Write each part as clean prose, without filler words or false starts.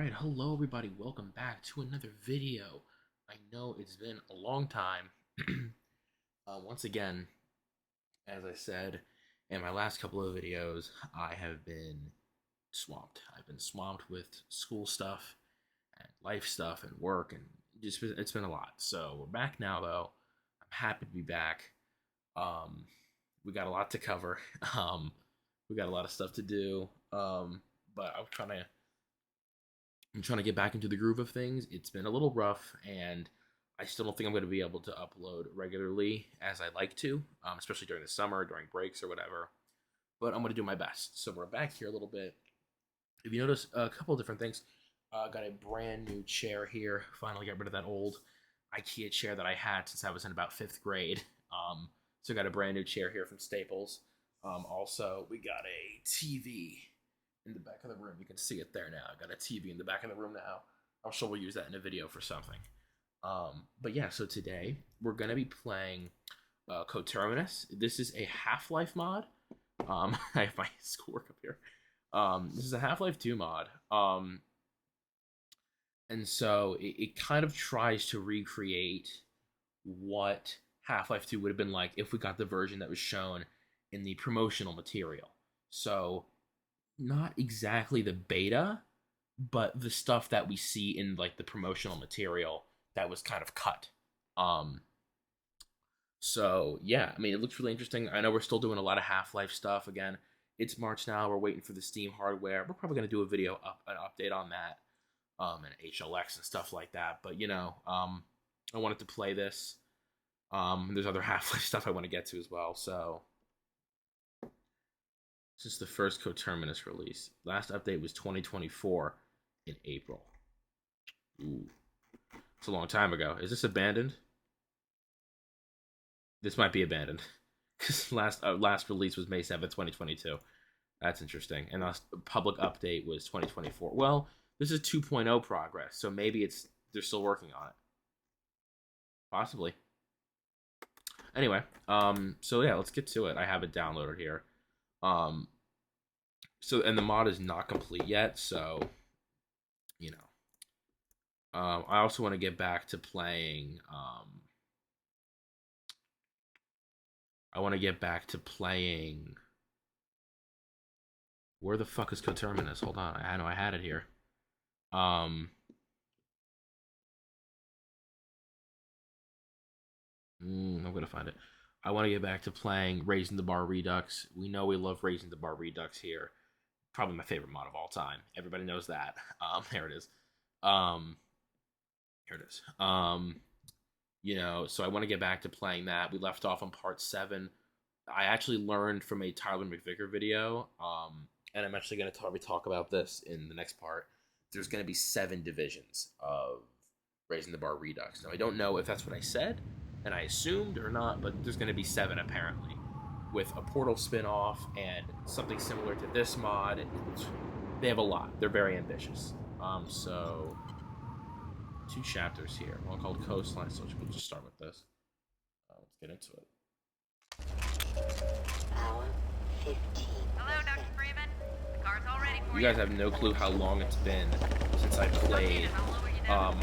Alright, hello everybody, welcome back to another video. I know it's been a long time. Once again, as I said in my last couple of videos, I have been swamped. I've been swamped with school stuff and life stuff and work, and it's been a lot. So we're back now though. I'm happy to be back. We got a lot to cover. We got a lot of stuff to do. But I'm trying to get back into the groove of things. It's been a little rough, and I still don't think I'm going to be able to upload regularly as I'd like to, especially during the summer, during breaks or whatever. But I'm going to do my best. So we're back here a little bit. If you notice, a couple of different things. Got a brand new chair here. Finally got rid of that old IKEA chair that I had since I was in about 5th grade. So got a brand new chair here from Staples. Also, we got a TV in the back of the room. You can see it there now. I got a TV in the back of the room now. I'm sure we'll use that in a video for something. But yeah, so today we're going to be playing Coterminus. This is a Half-Life mod. I have my schoolwork up here. This is a Half-Life 2 mod. And so it kind of tries to recreate what Half-Life 2 would have been like if we got the version that was shown in the promotional material. So not exactly the beta, but the stuff that we see in like the promotional material that was kind of cut. So yeah, I mean, it looks really interesting. I know we're still doing a lot of Half-Life stuff. Again, it's March now. We're waiting for the Steam hardware. We're probably going to do a video, an update on that, and HLX and stuff like that. But you know, I wanted to play this. There's other Half-Life stuff I want to get to as well. So this is the first Coterminus release. Last update was 2024 in April. Ooh. It's a long time ago. Is this abandoned? This might be abandoned. Because last release was May 7th, 2022. That's interesting. And last public update was 2024. Well, this is 2.0 progress, so maybe they're still working on it. Possibly. Anyway, so yeah, let's get to it. I have it downloaded here. So, and the mod is not complete yet, so, you know, I also want to get back to playing, where the fuck is Coterminus? Hold on, I know I had it here. I'm gonna find it. I want to get back to playing Raising the Bar Redux. We know we love Raising the Bar Redux here. Probably my favorite mod of all time. Everybody knows that. There it is. Here it is. You know, so I want to get back to playing that. We left off on part 7. I actually learned from a Tyler McVicker video, and I'm actually going to probably talk about this in the next part. There's going to be 7 divisions of Raising the Bar Redux. Now, I don't know if that's what I said, and I assumed or not, but there's going to be 7 apparently, with a Portal spin-off and something similar to this mod. They have a lot. They're very ambitious. So 2 chapters here. One called Coastline, so we'll just start with this. Let's get into it. Hour 15. Hello, Dr. Freeman. The car's all ready for You guys have no clue how long it's been since I played a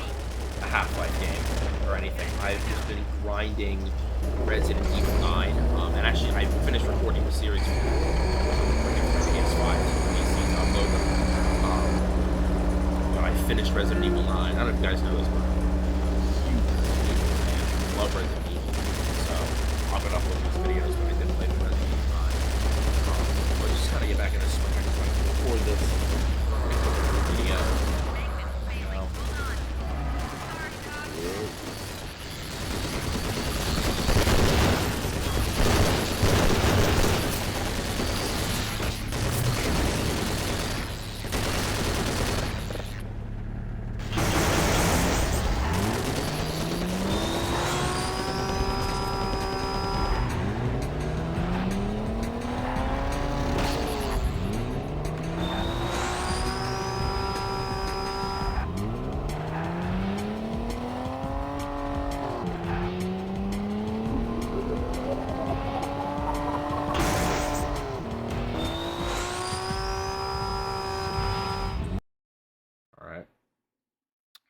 Half-Life game or anything. I've just been grinding Resident Evil 9, and actually I finished recording the series for PS5 PC to upload them. But I finished Resident Evil 9. I don't know if you guys know this, but I love Resident Evil, so I've been uploading these videos when I did play the Resident Evil 9. But just kind of get back in the swing. I just want to record this video.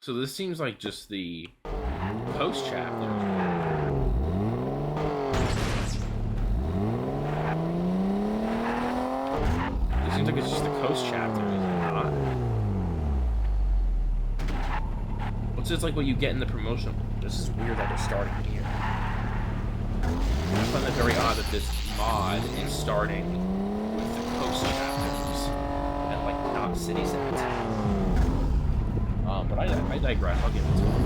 So this seems like just the post chapter. It seems like it's just the coast chapter, is it not? What's this like what you get in the promotional? This is weird that they're starting here. I find that very odd that this mod is starting with the coast chapters and like not city sets. But I digress. I'll give it to him.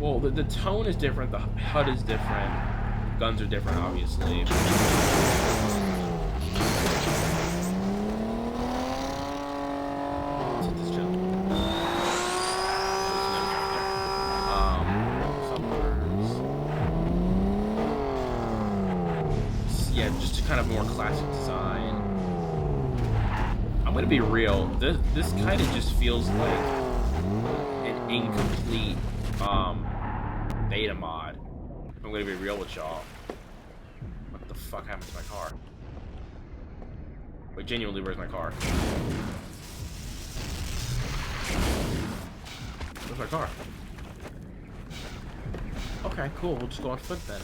Well, the tone is different. The HUD is different. Guns are different, obviously. Let's hit this gentleman. Yeah, just a kind of more classic design. I'm gonna be real. This kind of just feels like an incomplete beta mod. I'm gonna be real with y'all. What the fuck happened to my car? Wait, genuinely, where's my car? Where's my car? Okay, cool. We'll just go on foot then.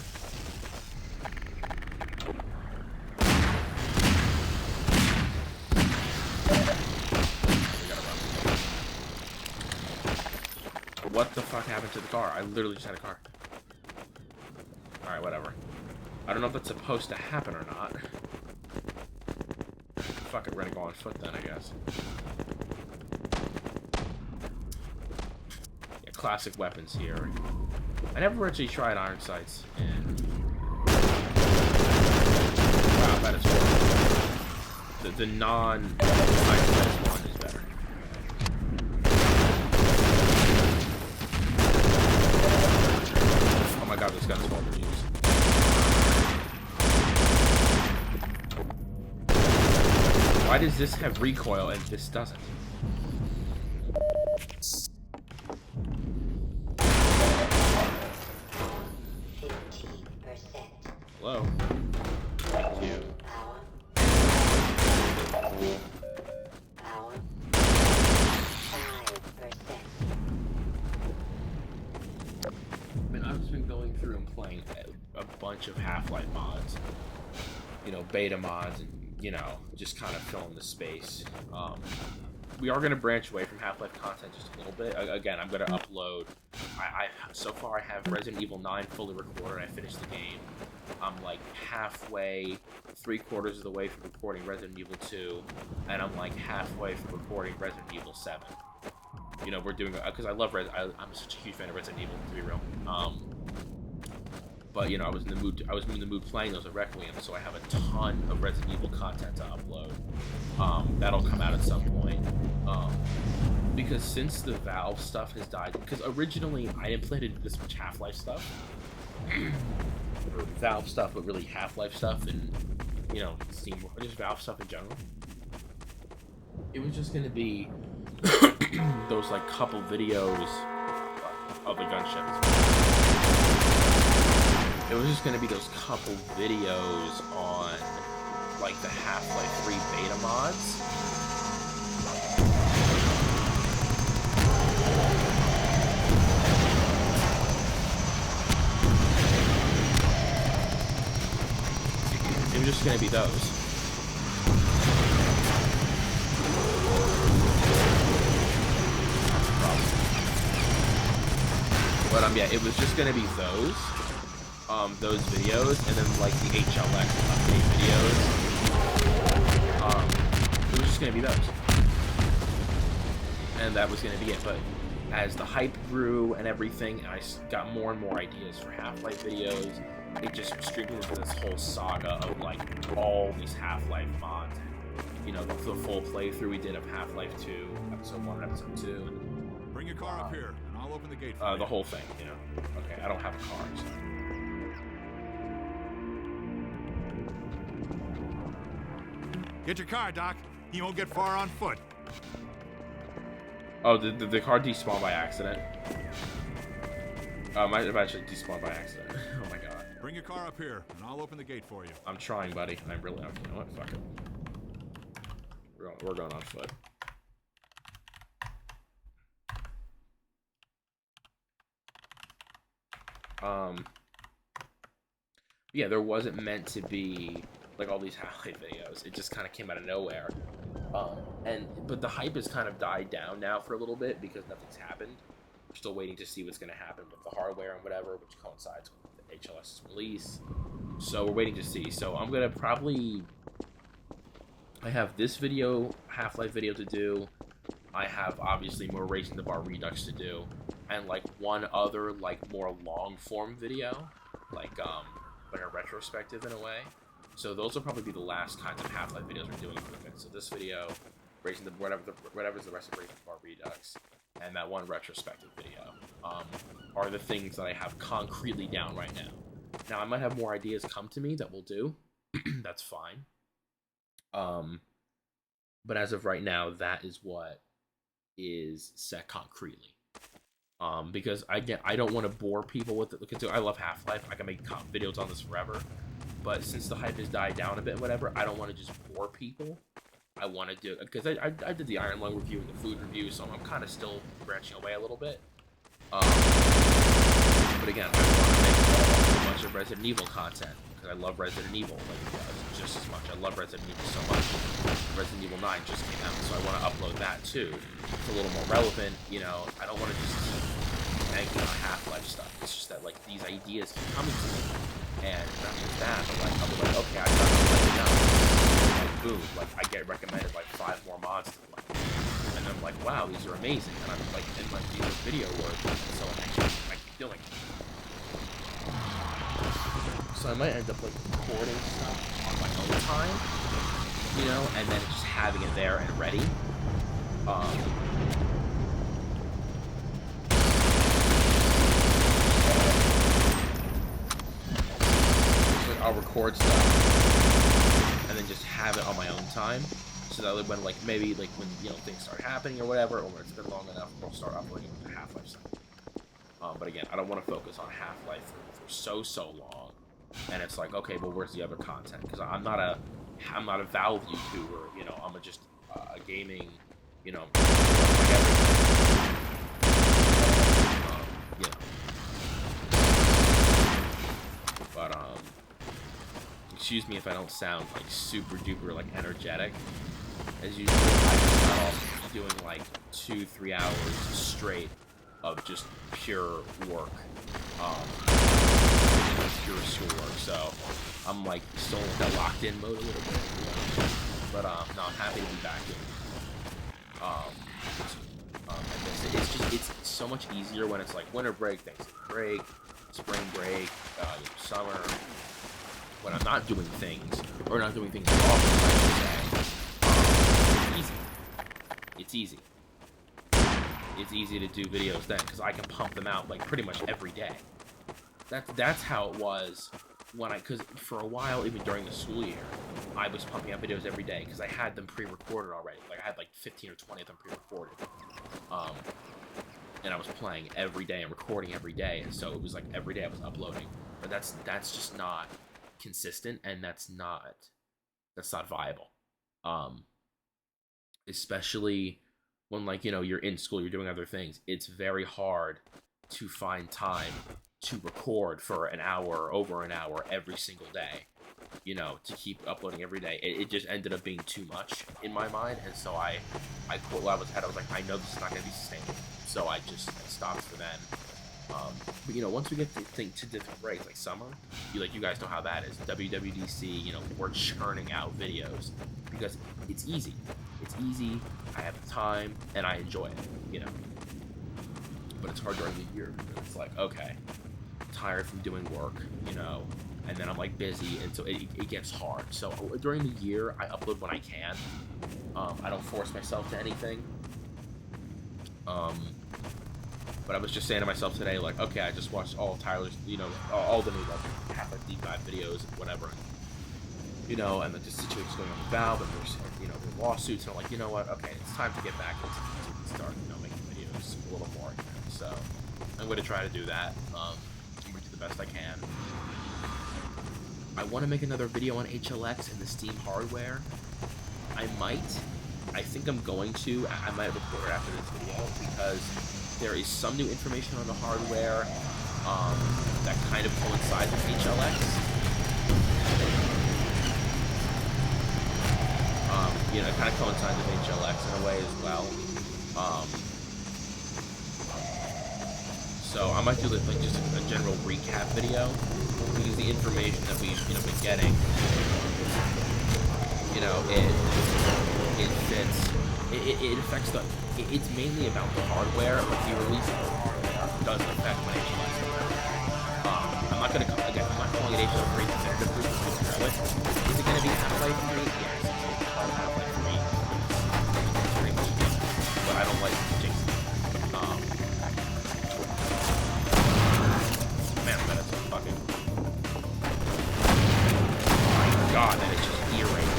What the fuck happened to the car? I literally just had a car. Alright, whatever. I don't know if that's supposed to happen or not. Fuck it, we're gonna go on foot then, I guess. Yeah, classic weapons here. I never actually tried iron sights, and... Wow, that is horrible. The non-iron sights one is better. Oh my god, this gun's overused. Why does this have recoil and this doesn't? Hello? Thank you. I've just been going through and playing a bunch of Half-Life mods, you know, beta mods, and you know, just kind of filling the space. We are going to branch away from Half-Life content just a little bit. Again, I'm going to upload. So far, I have Resident Evil 9 fully recorded. I finished the game. I'm like halfway, 3/4 of the way from recording Resident Evil 2, and I'm like halfway from recording Resident Evil 7. You know, we're doing, because I love I'm such a huge fan of Resident Evil, to be real. But you know, I was in the mood playing those at Requiem, so I have a ton of Resident Evil content to upload. That'll come out at some point. Because since the Valve stuff has died, because originally I didn't plan to do this much Half-Life stuff, or Valve stuff, but really Half-Life stuff, and you know, Steam, or just Valve stuff in general. It was just gonna be those like couple videos of the gunships. It was just gonna be those couple videos on like the Half-Life 3 beta mods. It was just gonna be those. But yeah, it was just gonna be those videos, and then like the HLX update videos. It was just gonna be those, and that was gonna be it. But as the hype grew and everything, and I got more and more ideas for Half-Life videos, it just streamed into this whole saga of like all these Half-Life mods. You know, the full playthrough we did of Half-Life 2, Episode 1 and Episode 2. And, bring your car up here, and I'll open the gate for you. The whole thing, you know. Okay, I don't have a car, so. Get your car, Doc. You won't get far on foot. Oh, did the car despawn by accident? Might have actually despawned by accident. Oh my god. Bring your car up here, and I'll open the gate for you. I'm trying, buddy. I'm really, you know what? Fuck it. We're going on foot. Yeah, there wasn't meant to be like all these Half-Life videos. It just kind of came out of nowhere. But the hype has kind of died down now for a little bit because nothing's happened. We're still waiting to see what's going to happen with the hardware and whatever, which coincides with the HLS's release. So we're waiting to see. So I'm gonna probably. I have this video, Half-Life video to do. I have obviously more Raising the Bar Redux to do, and like one other like more long form video, like a retrospective in a way. So those will probably be the last kinds of Half-Life videos we're doing for the bit. So this video, Raising the whatever's the rest of Raising the Bar Redux, and that one retrospective video are the things that I have concretely down right now. Now I might have more ideas come to me that we'll do. That's fine. But as of right now, that is what is set concretely. Because I don't want to bore people with it. Because I love Half-Life. I can make videos on this forever. But since the hype has died down a bit, whatever, I don't want to just bore people. I want to do, because I did the Iron Lung review and the food review, so I'm kind of still branching away a little bit. But again, I want to make a bunch of Resident Evil content, because I love Resident Evil just as much. I love Resident Evil so much. Resident Evil 9 just came out, so I want to upload that too. It's a little more relevant, you know. I don't want to just keep banking on Half-Life stuff. It's just that, like, these ideas keep coming to me. And not just that, but like, I'll be like, okay, I got to now. Like, boom, like, I get recommended like 5 more mods to play. And I'm like, wow, these are amazing. And I'm like, in my video work, so I keep doing it. So I might end up like recording stuff on my own time, you know, and then just having it there and ready. I'll record stuff and then just have it on my own time, so that when like maybe like when you know things start happening or whatever, or when it's been long enough, we'll start uploading the Half-Life stuff. But again, I don't want to focus on Half-Life for so long, and it's like, okay, well, where's the other content? Because I'm not a Valve YouTuber, you know. I'm just a gaming, you know, like everything. You know. But excuse me if I don't sound like super duper like energetic. As usual, I just got off doing like 2-3 hours straight of just pure work, pure schoolwork. So I'm like still in that locked in mode a little bit, you know? But no, I'm happy to be back in. It's so much easier when it's like winter break, Thanksgiving break, spring break, you know, summer. When I'm not doing things, or not doing things at all, I should say, it's easy. It's easy to do videos then, because I can pump them out like pretty much every day. That's how it was when because for a while, even during the school year, I was pumping out videos every day because I had them pre-recorded already. Like I had like 15 or 20 of them pre-recorded. And I was playing every day and recording every day, and so it was like every day I was uploading. But that's just not consistent, and that's not viable. Especially when, like, you know, you're in school, you're doing other things. It's very hard to find time to record for an hour, over an hour every single day, you know, to keep uploading every day. It just ended up being too much in my mind, and so I quit while I was like, I know this is not going to be sustainable, so I stopped for then. But you know, once we get to different breaks, like summer, you guys know how that is. WWDC, you know, we're churning out videos because it's easy. It's easy. I have the time and I enjoy it, you know. But it's hard during the year. It's like, okay, I'm tired from doing work, you know, and then I'm like busy, and so it gets hard. So during the year, I upload when I can. I don't force myself to anything. But I was just saying to myself today, like, okay, I just watched all of Tyler's, you know, all the new, like, Half-Life deep dive videos and whatever, you know, and the situation's going on with Valve, and there's, you know, the lawsuits, and I'm like, you know what, okay, it's time to get back into start, you know, making videos a little more again. So I'm going to try to do that. I'm going to do the best I can. I want to make another video on HLX and the Steam hardware. I think I'm going to. I might record it after this video, because there is some new information on the hardware, that kind of coincides with HLX. You know, it kind of coincides with HLX in a way as well. So I might do like just a general recap video, because the information that we've been getting, it fits. It affects it's mainly about the hardware, but the release of the hardware doesn't affect my HLX. I'm not calling it HLX 3 definitive proof of it. Is it going to be Half-Life 3? Yes, it's going to be called Half-Life 3. But I don't like jinxing it. Man, that's a fucking... Oh my god, that is just earring.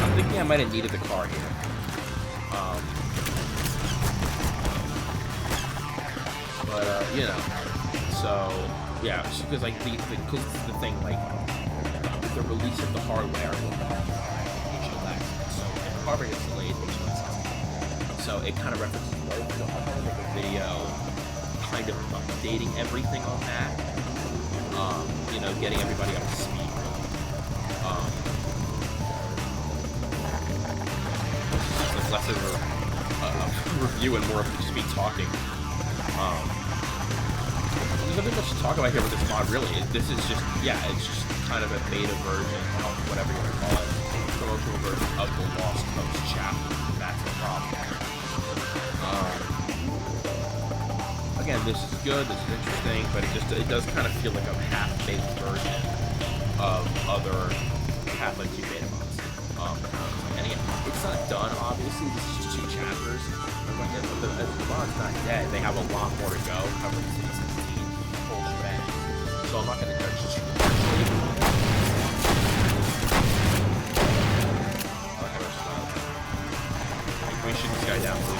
I'm thinking I might have needed the car here. So yeah, because like because the thing, like the release of the hardware will HLX, so if the hardware gets delayed, so it kind of references both. So I'm gonna make a video kind of updating everything on that. Getting everybody up to speed. It's less of a review and more of just me talking. There's nothing much to talk about here with this mod, really. This is just, it's just kind of a beta version, or whatever you want to call it, promotional version of the Lost Coast chapter. That's the problem. Again, this is good, this is interesting, but it does kind of feel like a half-baked version of other Half-Life 2 beta mods. And again, it's not done, obviously. This is just 2 chapters. But the mod's not dead. They have a lot more to go, covering City 16. So I'm not going to judge too harshly. We should shoot this guy down, please.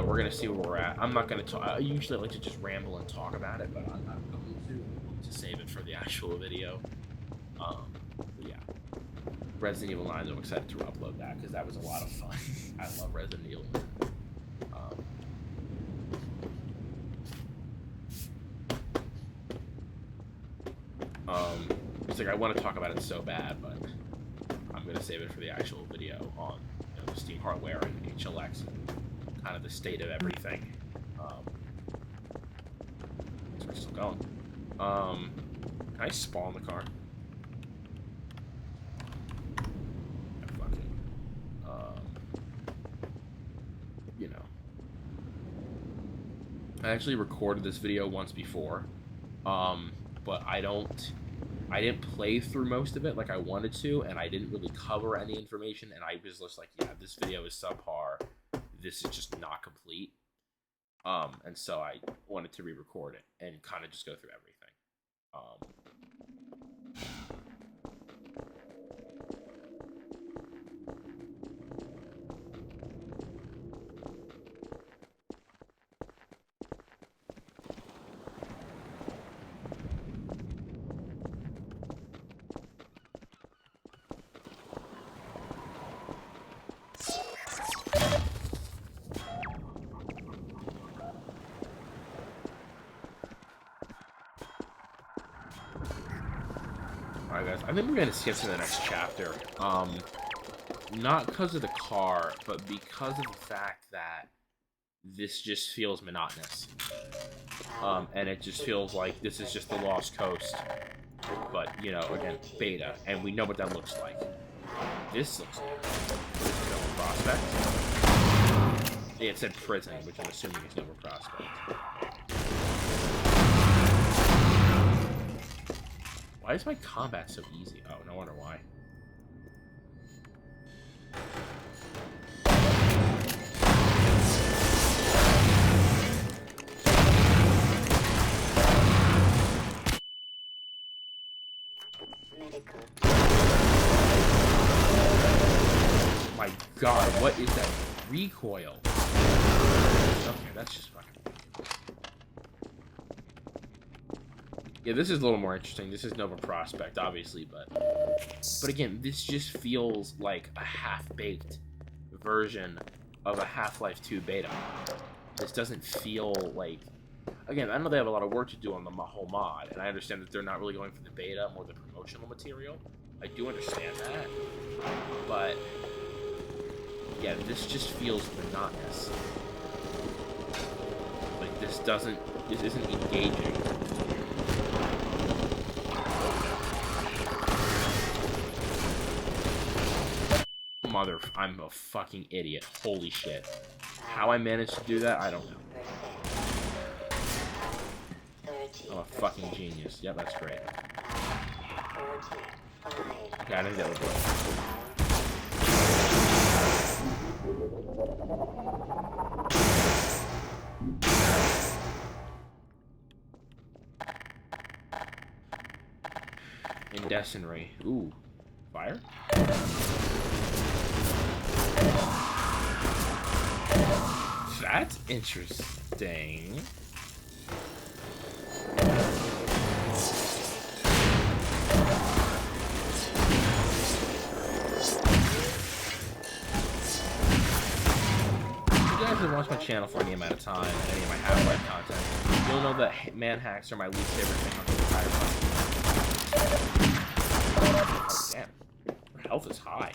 We're gonna see where we're at. I'm not gonna talk. I usually like to just ramble and talk about it, but I'm not going to save it for the actual video. Yeah, Resident Evil 9. I'm excited to upload that because that was a lot of fun. I love Resident Evil. It's like I want to talk about it so bad, but I'm gonna save it for the actual video on the Steam hardware and HLX. Kind of the state of everything. So we're still going. Can I spawn the car? I actually recorded this video once before, but I didn't play through most of it like I wanted to, and I didn't really cover any information, and I was just like, yeah, this video is subpar. This is just not complete. And so I wanted to re-record it and kind of just go through everything. Alright guys, I think we're going to skip to the next chapter. Not because of the car, but because of the fact that this just feels monotonous. And it just feels like this is just the Lost Coast. But, again, beta. And we know what that looks like. This looks like Nova Prospect. Yeah, it said prison, which I'm assuming is Nova Prospect. Why is my combat so easy? Oh, no wonder why. My God, what is that recoil? Okay, that's just fucking... Yeah, this is a little more interesting. This is Nova Prospect, obviously, but again, this just feels like a half-baked version of a Half-Life 2 beta. This doesn't feel like... Again, I know they have a lot of work to do on the whole mod, and I understand that they're not really going for the beta, more the promotional material. I do understand that, but yeah, this just feels monotonous. Like, this isn't engaging. I'm a fucking idiot. Holy shit. How I managed to do that, I don't know. I'm a fucking genius. Yep, that's great. Okay, I didn't get the book. Indecentry. Ooh. Fire? That's interesting. If you watch my channel for any amount of time and any of my Half-Life content, you'll know that man hacks are my least favorite thing on the entire planet. Oh, damn. Her health is high.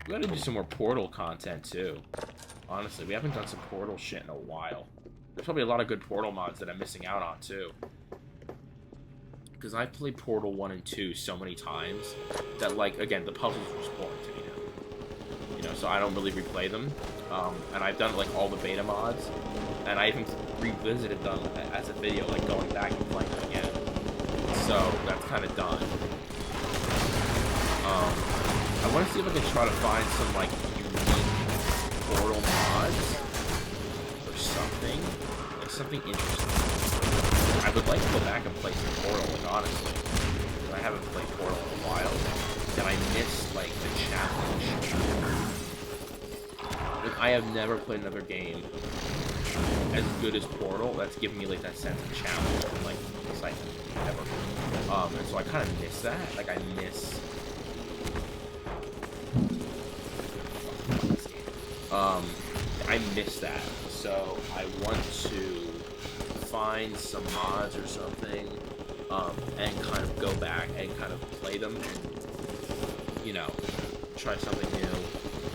We gotta do some more Portal content, too. Honestly, we haven't done some Portal shit in a while. There's probably a lot of good Portal mods that I'm missing out on, too. Because I've played Portal 1 and 2 so many times that, like, again, the puzzles are just boring to me now. You know, so I don't really replay them. And I've done, like, all the beta mods. And I even revisited them as a video, like, going back and playing them again. So, that's kind of done. I want to see if I can try to find some, like, unique Portal mods. Or something. Like, something interesting. I would like to go back and play some Portal, like, honestly. Because I haven't played Portal in a while. And I miss, like, the challenge. Like, I have never played another game as good as Portal that's given me, like, that sense of challenge and, like, excitement. Ever. And so I kind of miss that. Like, I miss... I miss that, so I want to find some mods or something, and kind of go back and kind of play them, and, you know, try something new,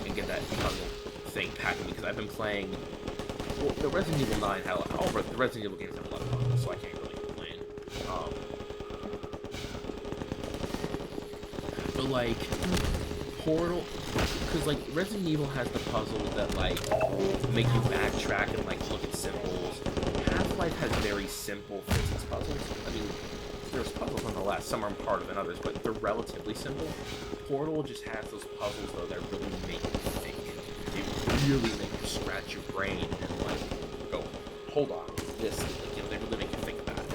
and get that puzzle thing packing, because I've been playing, well, the Resident Evil 9, all the Resident Evil games have a lot of puzzles, so I can't really complain, but, like, Portal, because, like, Resident Evil has the puzzles that, like, make you backtrack and, like, look at symbols. Half-Life has very simple physics puzzles. I mean, there's puzzles nonetheless. Some are harder than others, but they're relatively simple. Portal just has those puzzles, though, that really make you think. They really make you scratch your brain and, like, go, hold on, this, like, you know, they really make you think about it.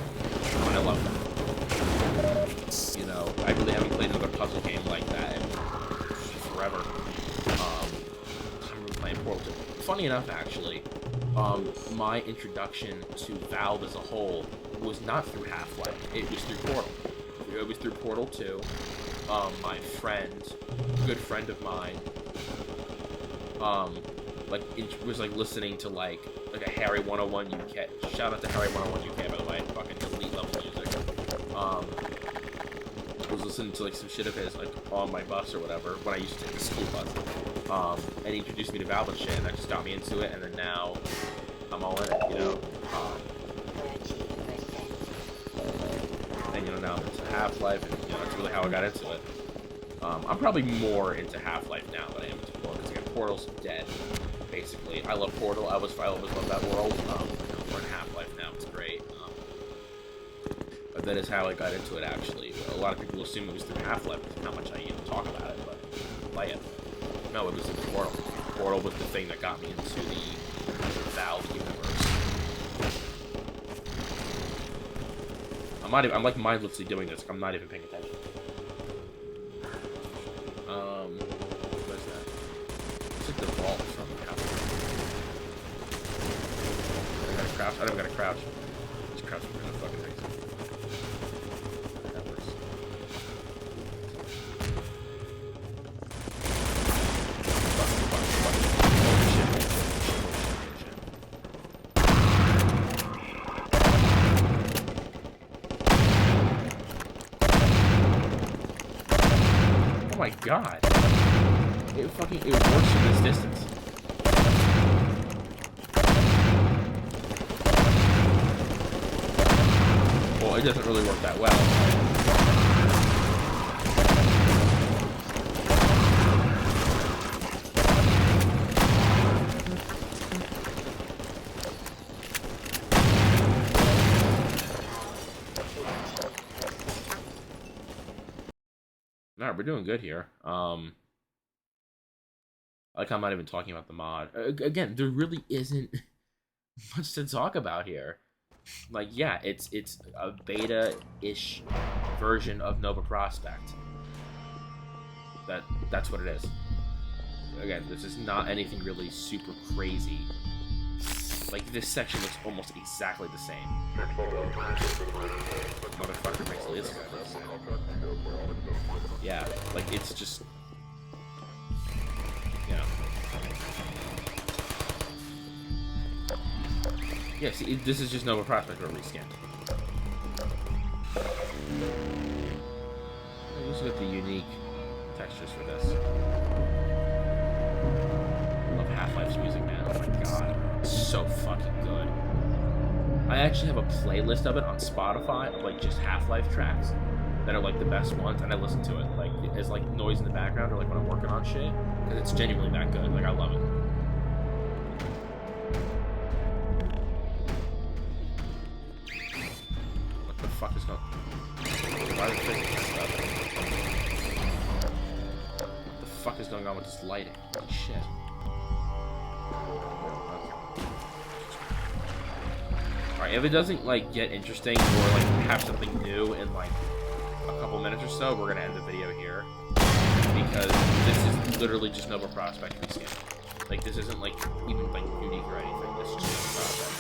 And I love that. You know, I really haven't played another puzzle game like that forever. I'm really playing Portal 2. Funny enough, actually, my introduction to Valve as a whole was not through Half-Life. It was through Portal. It was through Portal 2. My friend, good friend of mine, was like listening to like a Harry 101 UK. Shout out to Harry 101 UK, by the way. Fucking elite level music. Was listening to like some shit of his like on my bus or whatever when I used to take the school bus, and he introduced me to Valve and shit, and that just got me into it, and then now I'm all in it, you know. And you know, now I'm into Half-Life, and you know, that's really how I got into it. I'm probably more into Half-Life now than I am into Portal, because again, Portal's dead, basically. I love Portal. I always loved that world. We're in Half-Life now. It's great. That is how I got into it, actually. A lot of people assume it was through Half-Life because of how much I talk about it, but play it. No, it was in Portal. Portal was the thing that got me into the Valve universe. I'm like mindlessly doing this. I'm not even paying attention. What is that? It's like the vault from Half-Life. I gotta crouch. I don't gotta crouch. Just crouch for the fucking things. That works. Oh my god. It works from this distance. Well, it doesn't really work that well. Alright, we're doing good here. Like, I'm not even talking about the mod. Again, there really isn't much to talk about here. Like, yeah, it's a beta-ish version of Nova Prospect. That's what it is. Again, this is not anything really super crazy. Like, this section looks almost exactly the same. Motherfucker makes Liz go. Yeah, like, it's just... Yeah. Yeah, see, this is just Nova Prospect or reskinned. I just got the unique textures for this. I love Half-Life's music, man. Oh my god. It's so fucking good. I actually have a playlist of it on Spotify of, like, just Half-Life tracks that are, like, the best ones, and I listen to it, like, as, like, noise in the background or, like, when I'm working on shit. Because it's genuinely that good. Like, I love it. What the fuck is going on? Why is this stuff? What the fuck is going on with this lighting? Holy shit. Alright, if it doesn't, like, get interesting or, like, have something new in, like, a couple minutes or so, we're gonna end the video here. Because this is literally just Nova Prospect reskin. Like, this isn't, like, even, like, unique or anything. This is just Nova Prospect.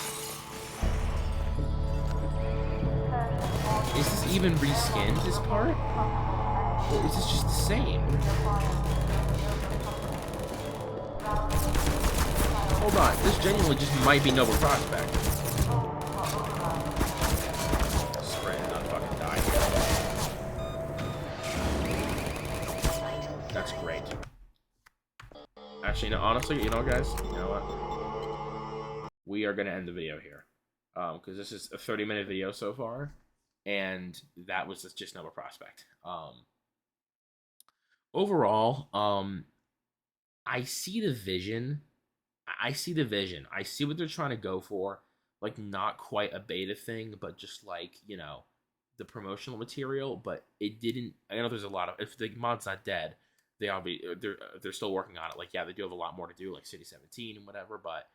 Is this even reskinned, this part? Or is this just the same? Hold on, this genuinely just might be Nova Prospect. Spray and not fucking die. That's great. Actually, no, honestly, you know, guys, you know what? We are gonna end the video here. Because this is a 30-minute video so far. And that was just Nova Prospect. Overall, I see the vision. I see the vision. I see what they're trying to go for. Like, not quite a beta thing, but just like, you know, the promotional material. But it didn't. I know there's a lot of. If the mod's not dead, they're still working on it. Like, yeah, they do have a lot more to do, like City 17 and whatever. But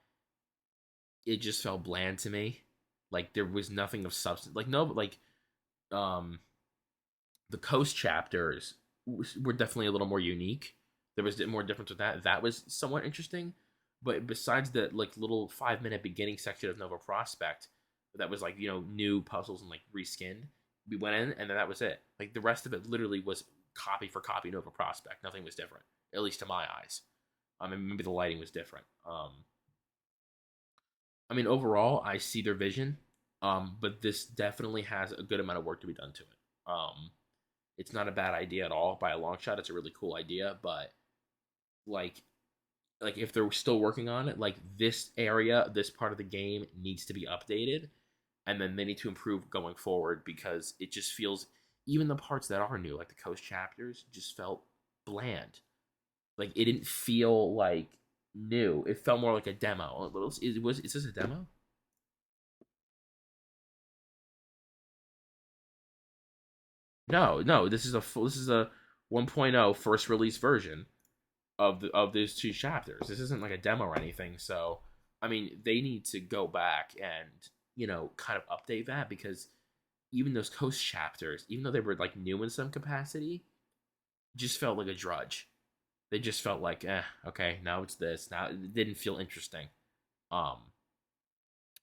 it just felt bland to me. Like, there was nothing of substance. Like, no, like, the Coast chapters were definitely a little more unique. There was more difference with that. That was somewhat interesting. But besides the, like, little 5-minute beginning section of Nova Prospect, that was, like, you know, new puzzles and, like, reskinned, we went in, and then that was it. Like, the rest of it literally was copy for copy Nova Prospect. Nothing was different, at least to my eyes. And maybe the lighting was different. I mean, overall, I see their vision, but this definitely has a good amount of work to be done to it. It's not a bad idea at all by a long shot. It's a really cool idea, but like if they're still working on it, like, this area, this part of the game needs to be updated, and then they need to improve going forward, because it just feels, even the parts that are new, like the Coast chapters, just felt bland. Like, it didn't feel like new. It felt more like a demo. Is this a demo? No, this is a 1.0 first release version of these two chapters. This isn't like a demo or anything. So, I mean, they need to go back and kind of update that, because even those coast chapters, even though they were like new in some capacity, just felt like a drudge. They just felt like, okay, now it's this. Now it didn't feel interesting. Um,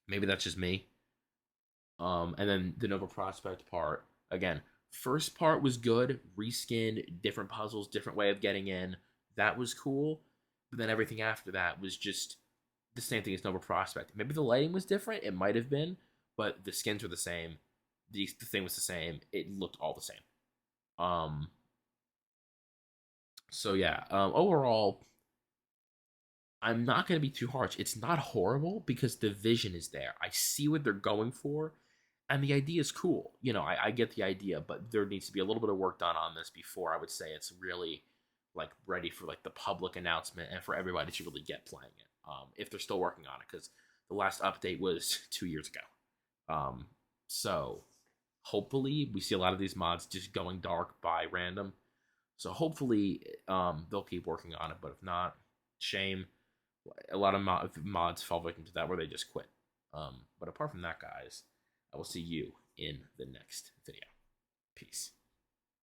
Maybe that's just me. And then the Nova Prospect part, again, first part was good, reskinned, different puzzles, different way of getting in. That was cool. But then everything after that was just the same thing as Nova Prospect. Maybe the lighting was different, it might have been, but the skins were the same. The thing was the same. It looked all the same. Um, so yeah, overall, I'm not going to be too harsh. It's not horrible because the vision is there. I see what they're going for, and the idea is cool. I get the idea, but there needs to be a little bit of work done on this before I would say it's really like ready for like the public announcement and for everybody to really get playing it. If they're still working on it, because the last update was 2 years ago. So hopefully we see a lot of these mods just going dark by random. So hopefully they'll keep working on it, but if not, shame. A lot of mods fall victim to that where they just quit. But apart from that, guys, I will see you in the next video. Peace.